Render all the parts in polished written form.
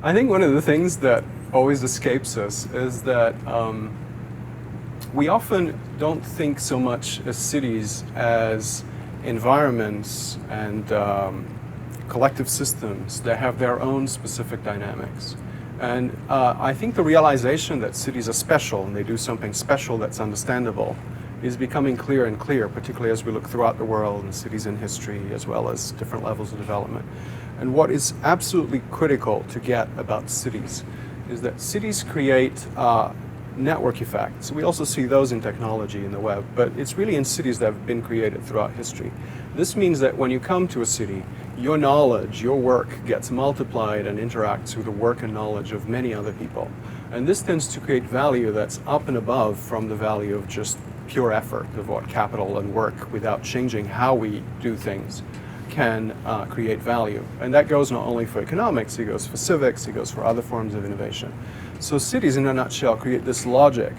I think one of the things that always escapes us is that we often don't think so much as cities as environments and collective systems that have their own specific dynamics. And I think the realization that cities are special and they do something special that's understandable is becoming clearer and clearer, particularly as we look throughout the world and cities in history as well as different levels of development. And what is absolutely critical to get about cities is that cities create network effects. We also see those in technology in the web, but it's really in cities that have been created throughout history. This means that when you come to a city, your knowledge, your work gets multiplied and interacts with the work and knowledge of many other people. And this tends to create value that's up and above from the value of just pure effort of what capital and work without changing how we do things can create value. And that goes not only for economics, it goes for civics, it goes for other forms of innovation. So cities, in a nutshell, create this logic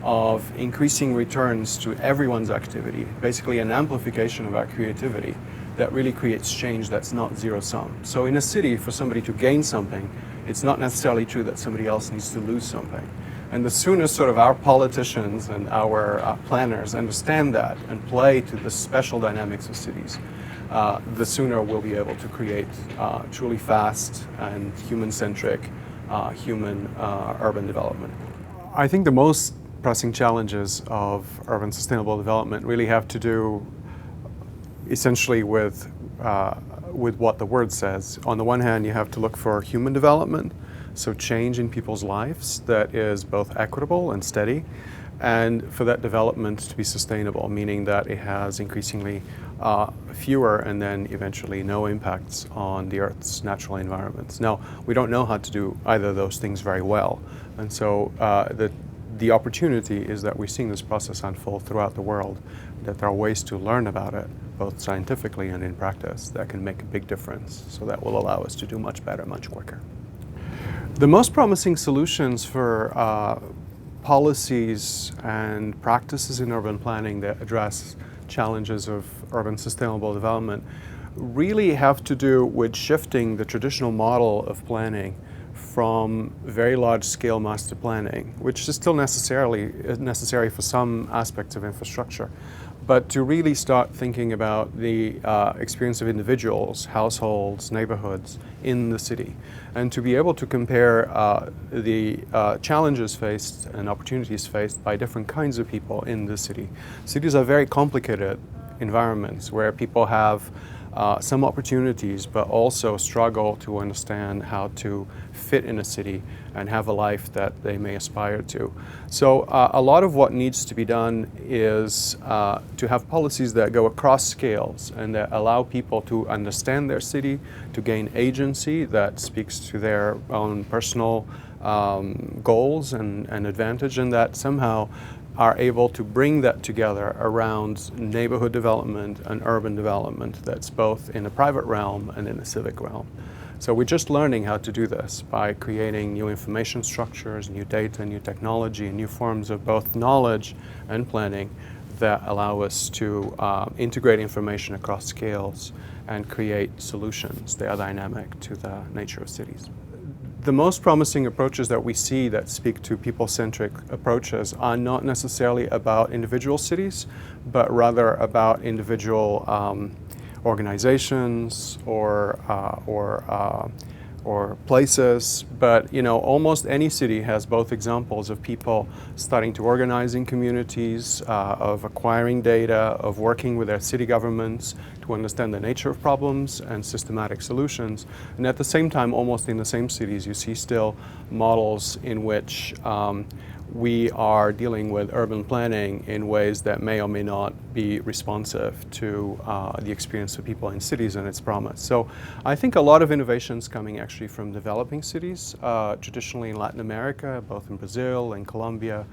of increasing returns to everyone's activity, basically an amplification of our creativity that really creates change that's not zero-sum. So in a city, for somebody to gain something, it's not necessarily true that somebody else needs to lose something. And the sooner sort of our politicians and our planners understand that and play to the special dynamics of cities, the sooner we'll be able to create truly fast and human-centric human urban development. I think the most pressing challenges of urban sustainable development really have to do essentially with what the word says. On the one hand, you have to look for human development, so change in people's lives that is both equitable and steady, and for that development to be sustainable, meaning that it has increasingly fewer and then eventually no impacts on the Earth's natural environments. Now, we don't know how to do either of those things very well, and so the opportunity is that we're seeing this process unfold throughout the world, that there are ways to learn about it, both scientifically and in practice, that can make a big difference, so that will allow us to do much better, much quicker. The most promising solutions for policies and practices in urban planning that address challenges of urban sustainable development really have to do with shifting the traditional model of planning from very large-scale master planning, which is still necessary for some aspects of infrastructure, but to really start thinking about the experience of individuals, households, neighborhoods in the city, and to be able to compare the challenges faced and opportunities faced by different kinds of people in the city. Cities are very complicated environments where people have some opportunities, but also struggle to understand how to fit in a city and have a life that they may aspire to. So a lot of what needs to be done is to have policies that go across scales and that allow people to understand their city, to gain agency that speaks to their own personal goals and advantage, and that somehow are able to bring that together around neighborhood development and urban development that's both in a private realm and in a civic realm. So we're just learning how to do this by creating new information structures, new data, new technology, and new forms of both knowledge and planning that allow us to integrate information across scales and create solutions that are dynamic to the nature of cities. The most promising approaches that we see that speak to people-centric approaches are not necessarily about individual cities, but rather about individual organizations or places. But almost any city has both examples of people starting to organize in communities, of acquiring data, of working with their city governments to understand the nature of problems and systematic solutions. And at the same time, almost in the same cities, you see still models in which we are dealing with urban planning in ways that may or may not be responsive to the experience of people in cities and its promise. So I think a lot of innovations coming actually from developing cities, traditionally in Latin America, both in Brazil and Colombia,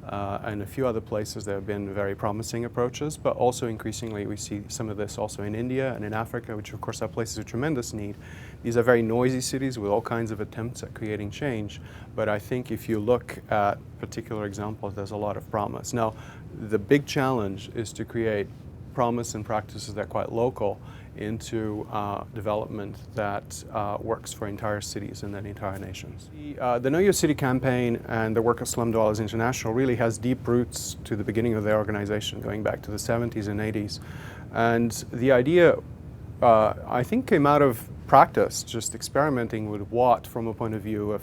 and a few other places that have been very promising approaches, but also increasingly we see some of this also in India and in Africa, which of course are places of tremendous need. These are very noisy cities with all kinds of attempts at creating change, but I think if you look at particular examples, there's a lot of promise. Now, the big challenge is to create promise and practices that are quite local into development that works for entire cities and then entire nations. The Know Your City campaign and the work of Slum Dwellers International really has deep roots to the beginning of their organization, going back to the 70s and 80s. And the idea, I think, came out of practice, just experimenting with what, from a point of view of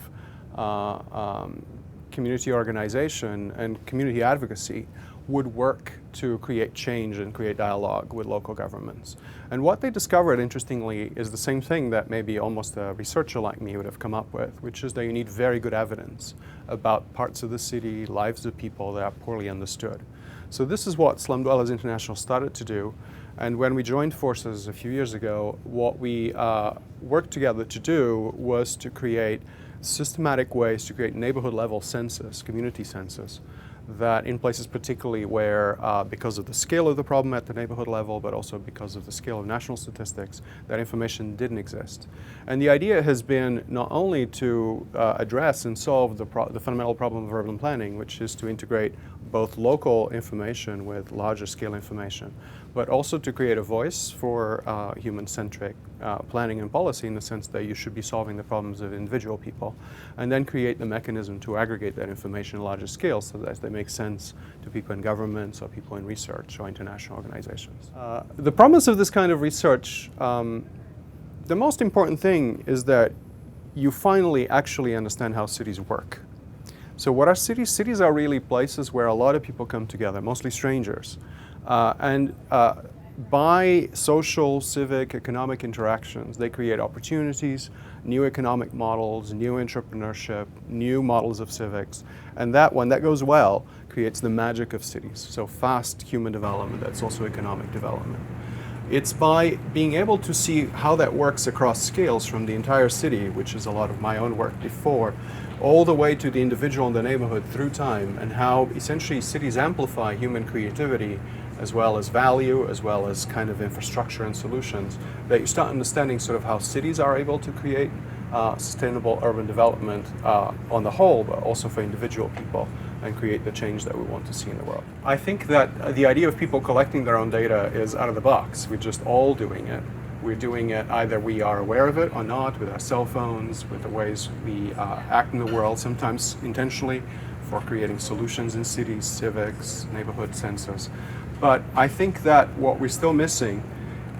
community organization and community advocacy, would work to create change and create dialogue with local governments. And what they discovered, interestingly, is the same thing that maybe almost a researcher like me would have come up with, which is that you need very good evidence about parts of the city, lives of people that are poorly understood. So this is what Slum Dwellers International started to do. And when we joined forces a few years ago, what we worked together to do was to create systematic ways to create neighborhood-level census, community census, that in places particularly where, because of the scale of the problem at the neighborhood level, but also because of the scale of national statistics, that information didn't exist. And the idea has been not only to address and solve the fundamental problem of urban planning, which is to integrate both local information with larger scale information, but also to create a voice for human-centric planning and policy, in the sense that you should be solving the problems of individual people, and then create the mechanism to aggregate that information on larger scale so that they make sense to people in governments or people in research or international organizations. The promise of this kind of research, the most important thing is that you finally actually understand how cities work. So what are cities? Cities are really places where a lot of people come together, mostly strangers. By social, civic, economic interactions, they create opportunities, new economic models, new entrepreneurship, new models of civics, and that, when that goes well, creates the magic of cities. So fast human development, that's also economic development. It's by being able to see how that works across scales from the entire city, which is a lot of my own work before, all the way to the individual in the neighborhood through time, and how essentially cities amplify human creativity as well as value, as well as kind of infrastructure and solutions, that you start understanding sort of how cities are able to create sustainable urban development on the whole, but also for individual people, and create the change that we want to see in the world. I think that the idea of people collecting their own data is out of the box. We're just all doing it. We're doing it, either we are aware of it or not, with our cell phones, with the ways we act in the world, sometimes intentionally, for creating solutions in cities, civics, neighborhood census. But I think that what we're still missing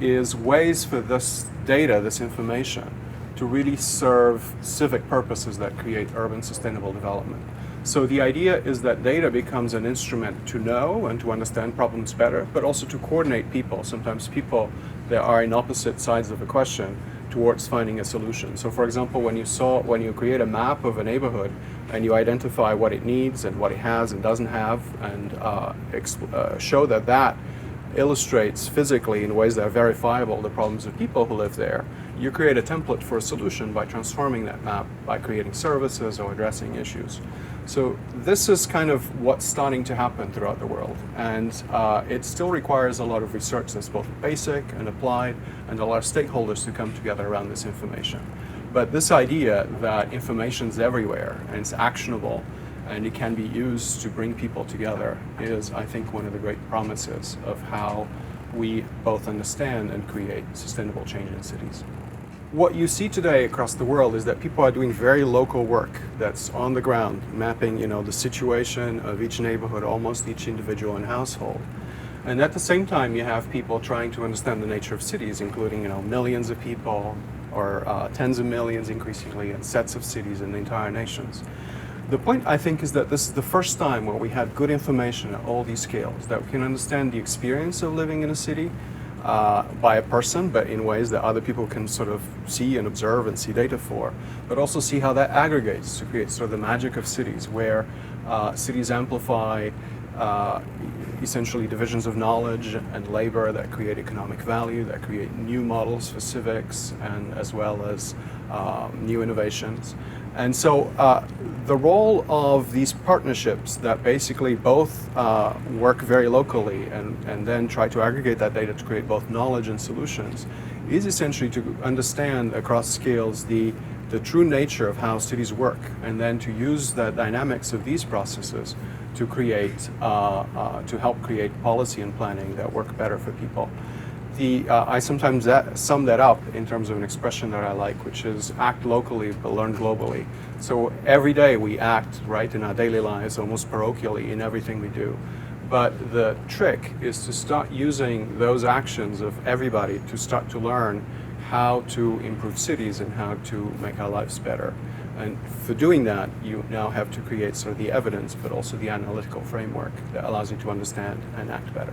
is ways for this data, this information, to really serve civic purposes that create urban sustainable development. So the idea is that data becomes an instrument to know and to understand problems better, but also to coordinate people, sometimes people that are in opposite sides of a question, towards finding a solution. So for example, when you create a map of a neighborhood and you identify what it needs and what it has and doesn't have, and show that illustrates physically in ways that are verifiable the problems of people who live there, you create a template for a solution by transforming that map, by creating services or addressing issues. So this is kind of what's starting to happen throughout the world, and it still requires a lot of research that's both basic and applied, and a lot of stakeholders to come together around this information. But this idea that information's everywhere and it's actionable and it can be used to bring people together is, I think, one of the great promises of how we both understand and create sustainable change in cities. What you see today across the world is that people are doing very local work that's on the ground, mapping, the situation of each neighborhood, almost each individual and household. And at the same time, you have people trying to understand the nature of cities, including, millions of people, or tens of millions increasingly, and sets of cities and entire nations. The point, I think, is that this is the first time where we have good information at all these scales, that we can understand the experience of living in a city by a person, but in ways that other people can sort of see and observe and see data for, but also see how that aggregates to create sort of the magic of cities, where cities amplify essentially divisions of knowledge and labor that create economic value, that create new models for civics, and as well as new innovations. And so the role of these partnerships that basically both work very locally and then try to aggregate that data to create both knowledge and solutions is essentially to understand across scales the the true nature of how cities work, and then to use the dynamics of these processes to create, to help create policy and planning that work better for people. I sometimes sum that up in terms of an expression that I like, which is act locally but learn globally. So every day we act, right, in our daily lives, almost parochially in everything we do. But the trick is to start using those actions of everybody to start to learn how to improve cities and how to make our lives better. And for doing that, you now have to create sort of the evidence, but also the analytical framework that allows you to understand and act better.